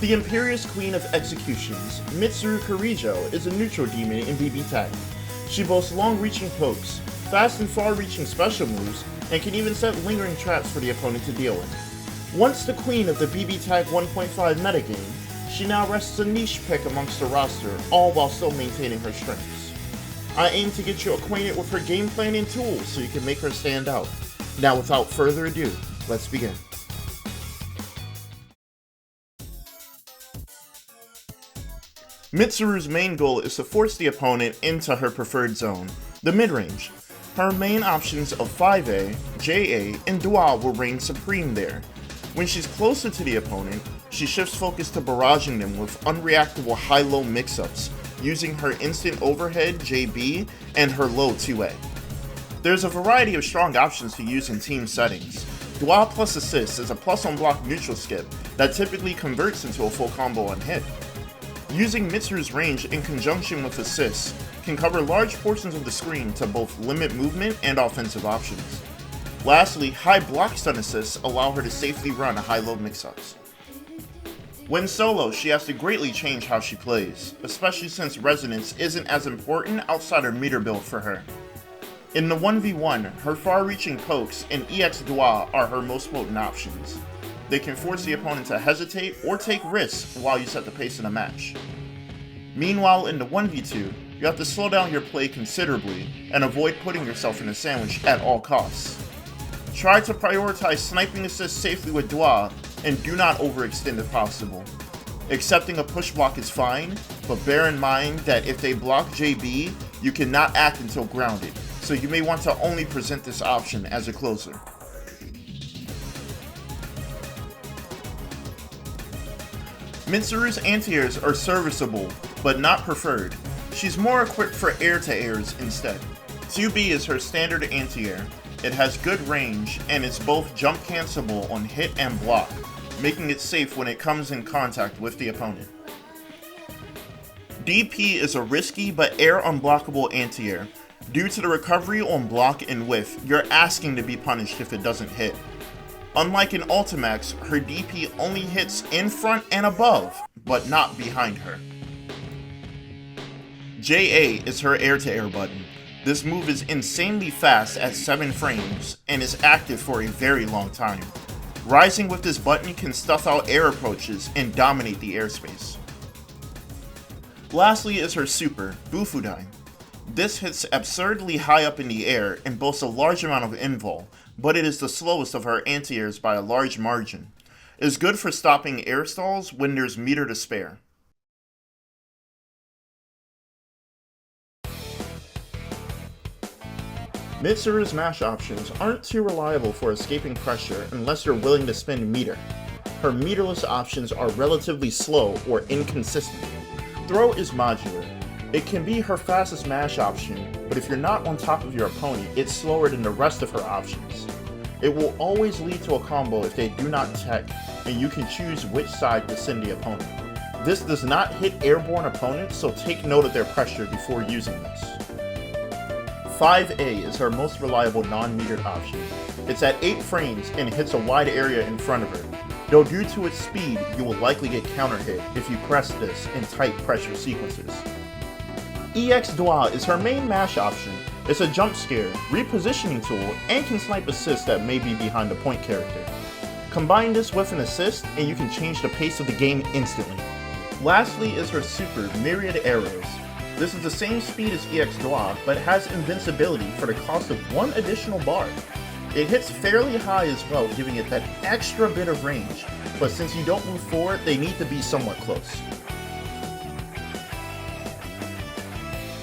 The Imperious Queen of Executions, Mitsuru Kirijo, is a neutral demon in BBTAG. She boasts long-reaching pokes, fast and far-reaching special moves, and can even set lingering traps for the opponent to deal with. Once the queen of the BBTAG 1.5 metagame, she now rests a niche pick amongst the roster, all while still maintaining her strengths. I aim to get you acquainted with her game plan and tools so you can make her stand out. Now without further ado, let's begin. Mitsuru's main goal is to force the opponent into her preferred zone, the mid-range. Her main options of 5A, JA, and Dua will reign supreme there. When she's closer to the opponent, she shifts focus to barraging them with unreactable high-low mix-ups, using her instant overhead JB and her low 2A. There's a variety of strong options to use in team settings. Dua plus assist is a plus on block neutral skip that typically converts into a full combo on hit. Using Mitsuru's range in conjunction with assists can cover large portions of the screen to both limit movement and offensive options. Lastly, high block stun assists allow her to safely run high-low mix-ups. When solo, she has to greatly change how she plays, especially since resonance isn't as important outside her meter build for her. In the 1v1, her far-reaching pokes and EX Dua are her most potent options. They can force the opponent to hesitate or take risks while you set the pace in a match. Meanwhile, in the 1v2, you have to slow down your play considerably and avoid putting yourself in a sandwich at all costs. Try to prioritize sniping assists safely with Dua and do not overextend if possible. Accepting a push block is fine, but bear in mind that if they block JB, you cannot act until grounded, so you may want to only present this option as a closer. Mitsuru's anti-airs are serviceable, but not preferred. She's more equipped for air-to-airs instead. 2B is her standard anti-air. It has good range, and it's both jump cancelable on hit and block, making it safe when it comes in contact with the opponent. DP is a risky but air unblockable anti-air. Due to the recovery on block and whiff, you're asking to be punished if it doesn't hit. Unlike in Ultimax, her DP only hits in front and above, but not behind her. JA is her air-to-air button. This move is insanely fast at 7 frames, and is active for a very long time. Rising with this button can stuff out air approaches and dominate the airspace. Lastly is her super, Bufudai. This hits absurdly high up in the air and boasts a large amount of invul, but it is the slowest of her anti-airs by a large margin. It is good for stopping air stalls when there's meter to spare. Mitsuru's mash options aren't too reliable for escaping pressure unless you're willing to spend meter. Her meterless options are relatively slow or inconsistent. Throw is modular. It can be her fastest mash option, but if you're not on top of your opponent, it's slower than the rest of her options. It will always lead to a combo if they do not tech, and you can choose which side to send the opponent. This does not hit airborne opponents, so take note of their pressure before using this. 5A is her most reliable non-metered option. It's at 8 frames and hits a wide area in front of her. Though due to its speed, you will likely get counter hit if you press this in tight pressure sequences. EX Dua is her main mash option. It's a jump scare, repositioning tool, and can snipe assists that may be behind the point character. Combine this with an assist and you can change the pace of the game instantly. Lastly is her super, Myriad Arrows. This is the same speed as EX Dua, but has invincibility for the cost of 1 additional bar. It hits fairly high as well, giving it that extra bit of range, but since you don't move forward, they need to be somewhat close.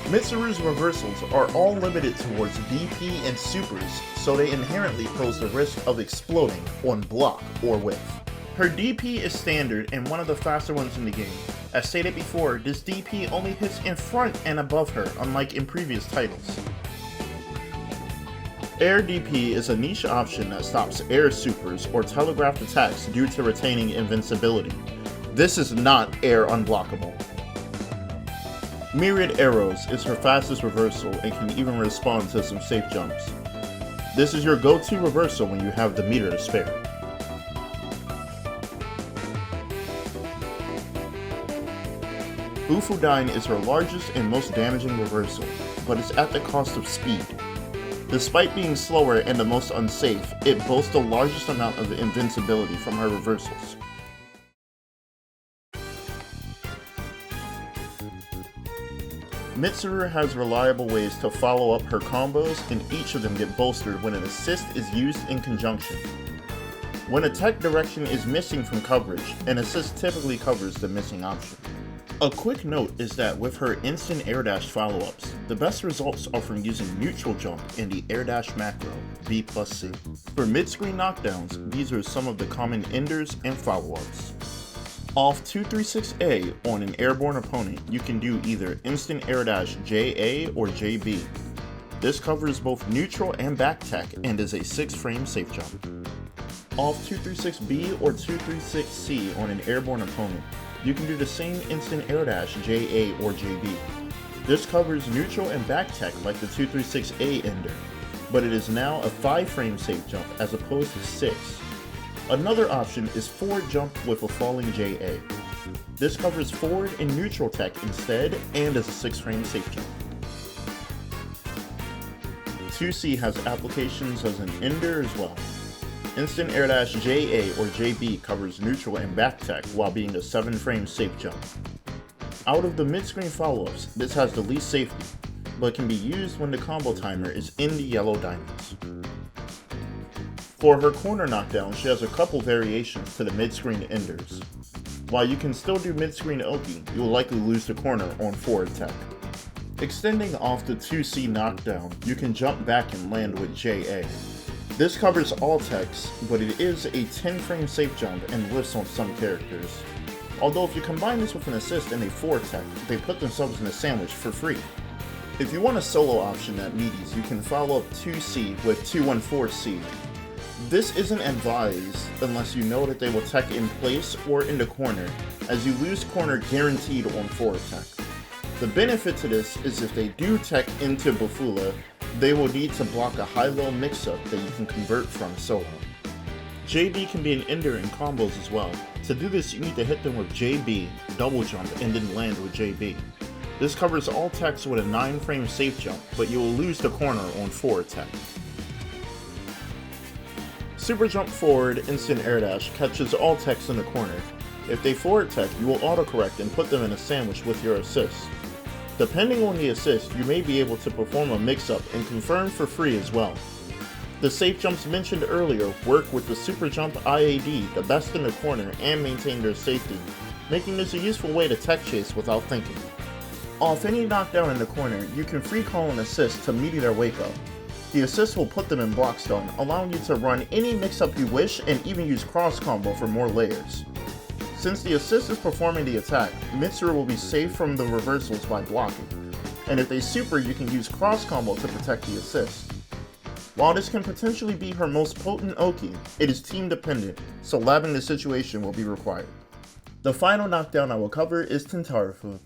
Mitsuru's reversals are all limited towards DP and supers, so they inherently pose the risk of exploding on block or whiff. Her DP is standard and one of the faster ones in the game. As stated before, this DP only hits in front and above her, unlike in previous titles. Air DP is a niche option that stops air supers or telegraphed attacks due to retaining invincibility. This is not air unblockable. Myriad Arrows is her fastest reversal and can even respond to some safe jumps. This is your go-to reversal when you have the meter to spare. Bufudyne is her largest and most damaging reversal, but it's at the cost of speed. Despite being slower and the most unsafe, it boasts the largest amount of invincibility from her reversals. Mitsuru has reliable ways to follow up her combos, and each of them get bolstered when an assist is used in conjunction. When a tech direction is missing from coverage, an assist typically covers the missing option. A quick note is that with her instant air dash follow-ups, the best results are from using neutral jump in the air dash macro, B+C. For mid-screen knockdowns, these are some of the common enders and follow-ups. Off 236A on an airborne opponent, you can do either instant air dash JA or JB. This covers both neutral and back tech and is a 6-frame safe jump. Off 236B or 236C on an airborne opponent, you can do the same instant air dash JA or JB. This covers neutral and back tech like the 236A ender, but it is now a 5-frame safe jump as opposed to 6. Another option is forward jump with a falling JA. This covers forward and neutral tech instead and is a 6-frame safe jump. 2C has applications as an ender as well. Instant air dash JA or JB covers neutral and back tech while being a 7-frame safe jump. Out of the mid-screen follow-ups, this has the least safety, but can be used when the combo timer is in the yellow diamonds. For her corner knockdown, she has a couple variations to the mid-screen enders. While you can still do mid-screen Oki, you will likely lose the corner on forward tech. Extending off the 2C knockdown, you can jump back and land with JA. This covers all techs, but it is a 10-frame safe jump and lifts on some characters. Although if you combine this with an assist and a forward tech, they put themselves in a sandwich for free. If you want a solo option at meaties, you can follow up 2C with 214C. This isn't advised unless you know that they will tech in place or in the corner, as you lose corner guaranteed on forward tech. The benefit to this is if they do tech into Bufula, they will need to block a high-low mix-up that you can convert from solo. JB can be an ender in combos as well. To do this, you need to hit them with JB, double jump, and then land with JB. This covers all techs with a 9-frame safe jump, but you will lose the corner on forward tech. Super jump forward, instant air dash catches all techs in the corner. If they forward tech, you will autocorrect and put them in a sandwich with your assist. Depending on the assist, you may be able to perform a mix-up and confirm for free as well. The safe jumps mentioned earlier work with the super jump IAD, the best in the corner, and maintain their safety, making this a useful way to tech chase without thinking. Off any knockdown in the corner, you can free call an assist to meaty their wake up. The assist will put them in block stun, allowing you to run any mix-up you wish and even use cross combo for more layers. Since the assist is performing the attack, Mitsuru will be safe from the reversals by blocking, and if they super, you can use cross combo to protect the assist. While this can potentially be her most potent Oki, it is team dependent, so labbing the situation will be required. The final knockdown I will cover is Tentarafu.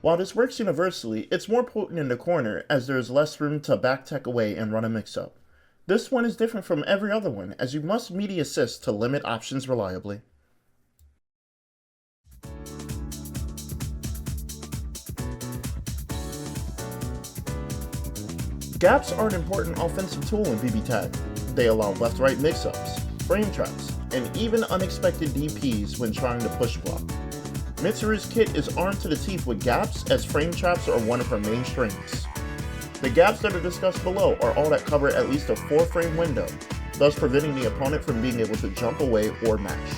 While this works universally, it's more potent in the corner as there is less room to back tech away and run a mix-up. This one is different from every other one, as you must meaty assist to limit options reliably. Gaps are an important offensive tool in BBTAG. They allow left-right mix-ups, frame traps, and even unexpected DPs when trying to push block. Mitsuru's kit is armed to the teeth with gaps, as frame traps are one of her main strengths. The gaps that are discussed below are all that cover at least a 4-frame window, thus preventing the opponent from being able to jump away or mash.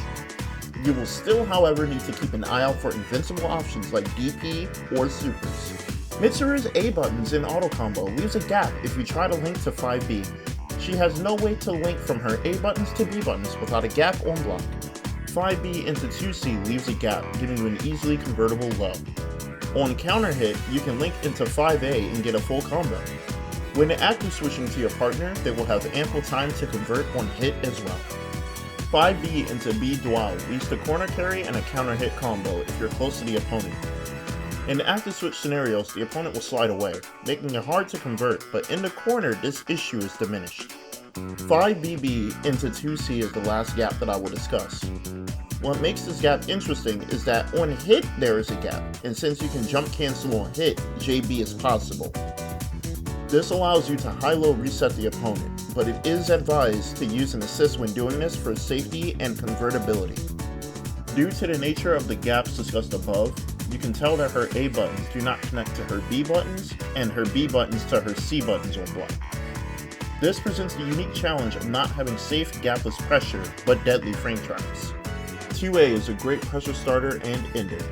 You will still, however, need to keep an eye out for invincible options like DP or supers. Mitsuru's A buttons in auto combo leaves a gap if you try to link to 5B. She has no way to link from her A buttons to B buttons without a gap on block. 5B into 2C leaves a gap, giving you an easily convertible low. On counter hit, you can link into 5A and get a full combo. When active switching to your partner, they will have ample time to convert on hit as well. 5B into B dual leads to corner carry and a counter hit combo if you're close to the opponent. In active switch scenarios, the opponent will slide away, making it hard to convert, but in the corner, this issue is diminished. 5BB into 2C is the last gap that I will discuss. What makes this gap interesting is that on hit there is a gap, and since you can jump cancel on hit, JB is possible. This allows you to high-low reset the opponent, but it is advised to use an assist when doing this for safety and convertibility. Due to the nature of the gaps discussed above, you can tell that her A buttons do not connect to her B buttons, and her B buttons to her C buttons on block. This presents the unique challenge of not having safe gapless pressure, but deadly frame traps. 2A is a great pressure starter and ender.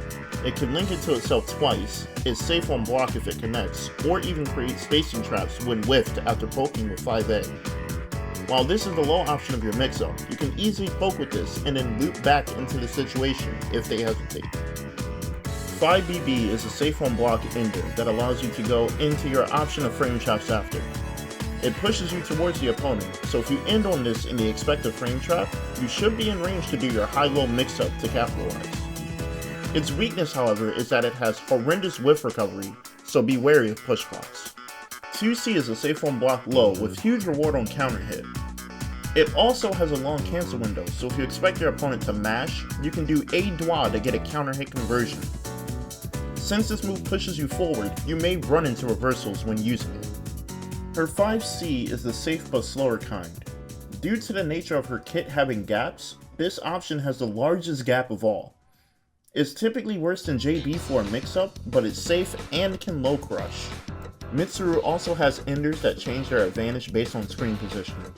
It can link into itself twice, is safe on block if it connects, or even create spacing traps when whiffed after poking with 5A. While this is the low option of your mix-up, you can easily poke with this and then loop back into the situation if they hesitate. 5BB is a safe on block ender that allows you to go into your option of frame traps after. It pushes you towards the opponent, so if you end on this in the expected frame trap, you should be in range to do your high-low mix-up to capitalize. Its weakness, however, is that it has horrendous whiff recovery, so be wary of push blocks. 2C is a safe on block low with huge reward on counter hit. It also has a long cancel window, so if you expect your opponent to mash, you can do A dwa to get a counter hit conversion. Since this move pushes you forward, you may run into reversals when using it. Her 5C is the safe but slower kind. Due to the nature of her kit having gaps, this option has the largest gap of all. It's typically worse than JB for a mix-up, but it's safe and can low crush. Mitsuru also has enders that change their advantage based on screen positioning.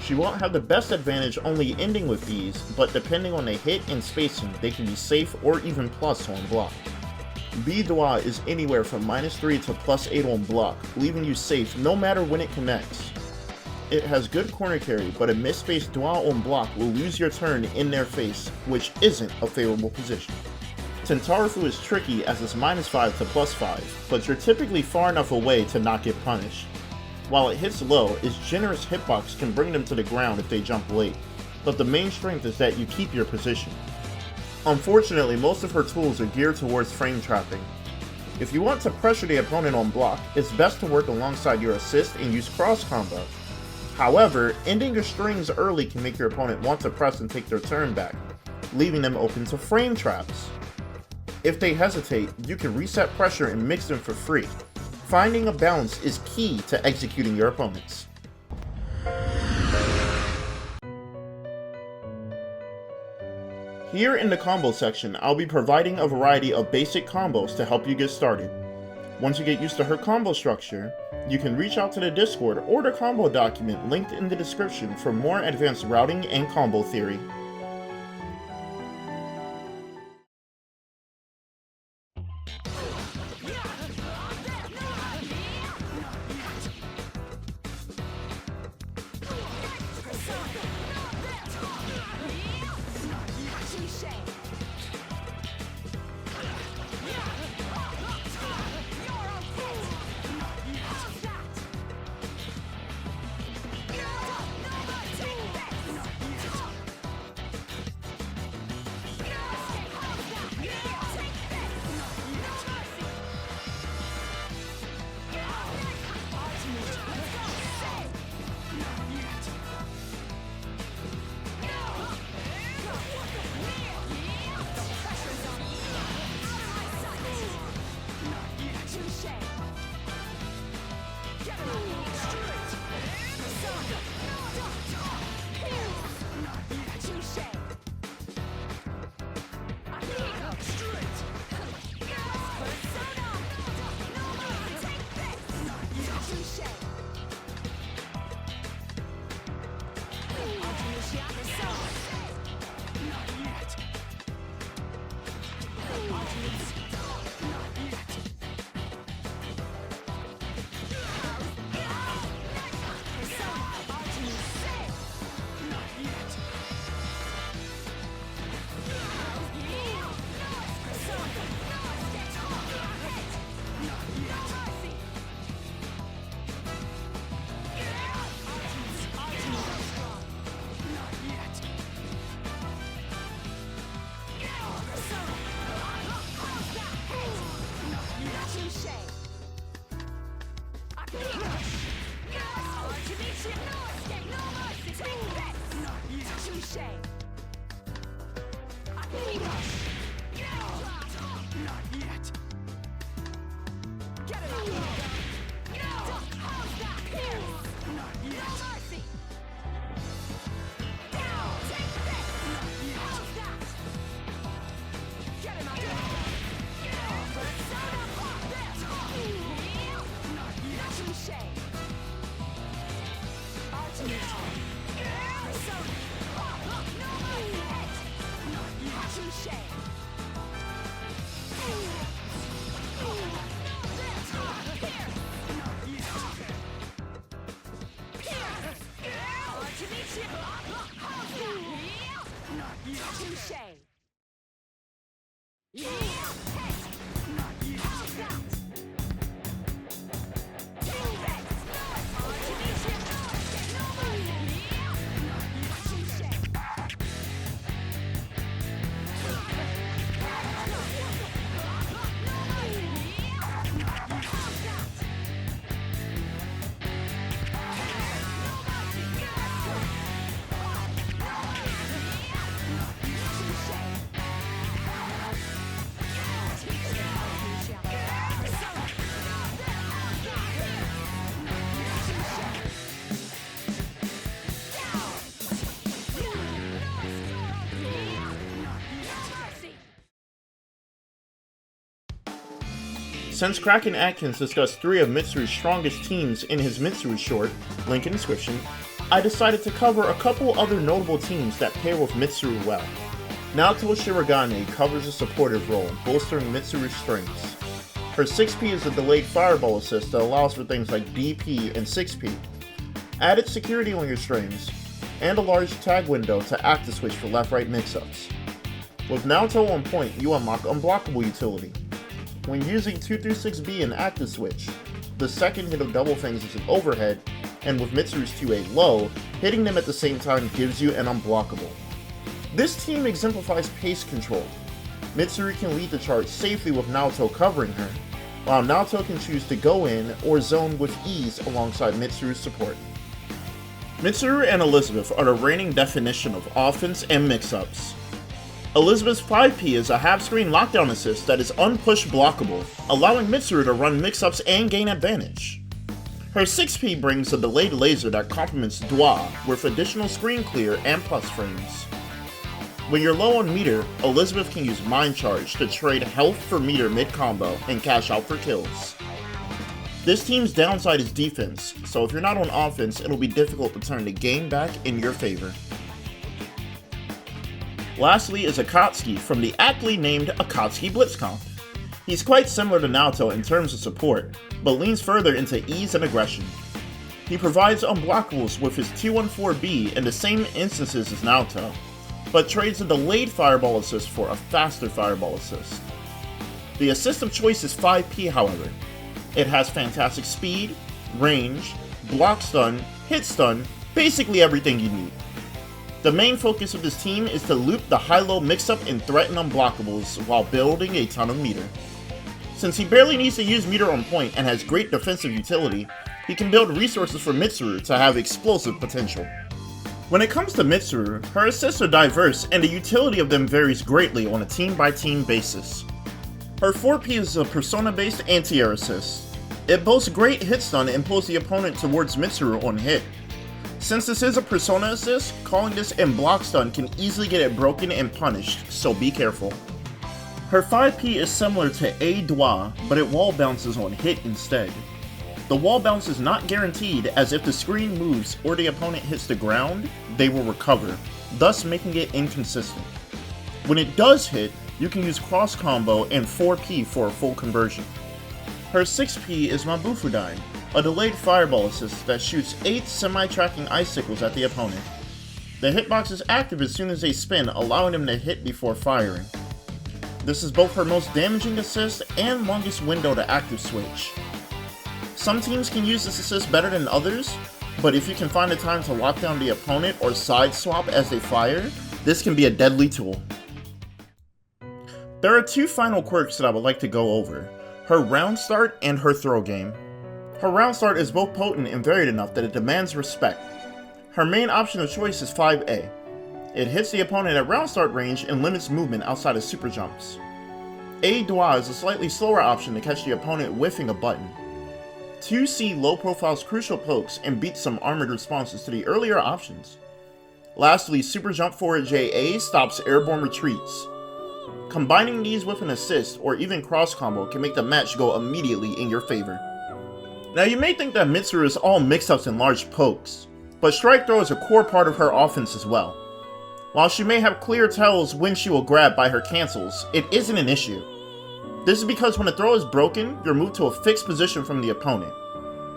She won't have the best advantage only ending with these, but depending on the hit and spacing, they can be safe or even plus on block. B dwa is anywhere from -3 to +8 on block, leaving you safe no matter when it connects. It has good corner carry, but a misspaced dwa on block will lose your turn in their face, which isn't a favorable position. Tentarafu is tricky as it's -5 to +5, but you're typically far enough away to not get punished. While it hits low, its generous hitbox can bring them to the ground if they jump late, but the main strength is that you keep your position. Unfortunately, most of her tools are geared towards frame trapping. If you want to pressure the opponent on block, it's best to work alongside your assist and use cross combo. However, ending your strings early can make your opponent want to press and take their turn back, leaving them open to frame traps. If they hesitate, you can reset pressure and mix them for free. Finding a balance is key to executing your opponents. Here in the combo section, I'll be providing a variety of basic combos to help you get started. Once you get used to her combo structure, you can reach out to the Discord or the combo document linked in the description for more advanced routing and combo theory. Since Crack and Atkins discussed 3 of Mitsuru's strongest teams in his Mitsuru short, link in description, I decided to cover a couple other notable teams that pair with Mitsuru well. Naoto Shirogane covers a supportive role, bolstering Mitsuru's strengths. Her 6P is a delayed fireball assist that allows for things like DP and 6P, added security on your strings, and a large tag window to active switch for left-right mix-ups. With Naoto on point, you unlock unblockable utility. When using 2-6B in active switch, the second hit of Double Fangs is an overhead, and with Mitsuru's 2A low, hitting them at the same time gives you an unblockable. This team exemplifies pace control. Mitsuru can lead the charge safely with Naoto covering her, while Naoto can choose to go in or zone with ease alongside Mitsuru's support. Mitsuru and Elizabeth are the reigning definition of offense and mix-ups. Elizabeth's 5P is a half-screen lockdown assist that is unpush blockable, allowing Mitsuru to run mix-ups and gain advantage. Her 6P brings a delayed laser that complements Dwa with additional screen clear and plus frames. When you're low on meter, Elizabeth can use Mind Charge to trade health for meter mid-combo and cash out for kills. This team's downside is defense, so if you're not on offense, it'll be difficult to turn the game back in your favor. Lastly is Akatsuki from the aptly named Akatsuki Blitzcomp. He's quite similar to Naoto in terms of support, but leans further into ease and aggression. He provides unblockables with his 214B in the same instances as Naoto, but trades a delayed fireball assist for a faster fireball assist. The assist of choice is 5P however. It has fantastic speed, range, block stun, hit stun, basically everything you need. The main focus of this team is to loop the high-low mix-up and threaten unblockables while building a ton of meter. Since he barely needs to use meter on point and has great defensive utility, he can build resources for Mitsuru to have explosive potential. When it comes to Mitsuru, her assists are diverse and the utility of them varies greatly on a team-by-team basis. Her 4P is a persona-based anti-air assist. It boasts great hit stun and pulls the opponent towards Mitsuru on hit. Since this is a persona assist, calling this in block stun can easily get it broken and punished, so be careful. Her 5P is similar to A Dwa, but it wall bounces on hit instead. The wall bounce is not guaranteed, as if the screen moves or the opponent hits the ground, they will recover, thus making it inconsistent. When it does hit, you can use cross combo and 4P for a full conversion. Her 6P is Mabufudyne, a delayed fireball assist that shoots 8 semi-tracking icicles at the opponent. The hitbox is active as soon as they spin, allowing them to hit before firing. This is both her most damaging assist and longest window to active switch. Some teams can use this assist better than others, but if you can find the time to lock down the opponent or side swap as they fire, this can be a deadly tool. There are 2 final quirks that I would like to go over, her Roundstart and her throw game. Her Roundstart is both potent and varied enough that it demands respect. Her main option of choice is 5A. It hits the opponent at Roundstart range and limits movement outside of super jumps. A Dwa is a slightly slower option to catch the opponent whiffing a button. 2C low profiles crucial pokes and beats some armored responses to the earlier options. Lastly, Super Jump Forward JA stops airborne retreats. Combining these with an assist or even cross combo can make the match go immediately in your favor. Now you may think that Mitsuru is all mix-ups and large pokes, but strike throw is a core part of her offense as well. While she may have clear tells when she will grab by her cancels, it isn't an issue. This is because when a throw is broken, you're moved to a fixed position from the opponent.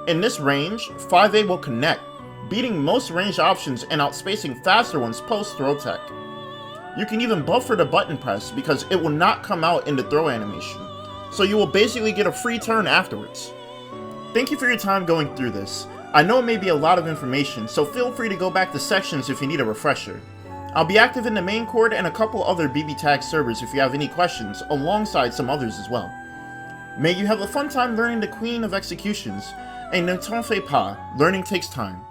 In this range, 5A will connect, beating most ranged options and outspacing faster ones post-throw tech. You can even buffer the button press because it will not come out in the throw animation, so you will basically get a free turn afterwards. Thank you for your time going through this. I know it may be a lot of information, so feel free to go back to sections if you need a refresher. I'll be active in the Maincord and a couple other BBTAG servers if you have any questions, alongside some others as well. May you have a fun time learning the Queen of Executions, and ne t'en fais pas, learning takes time.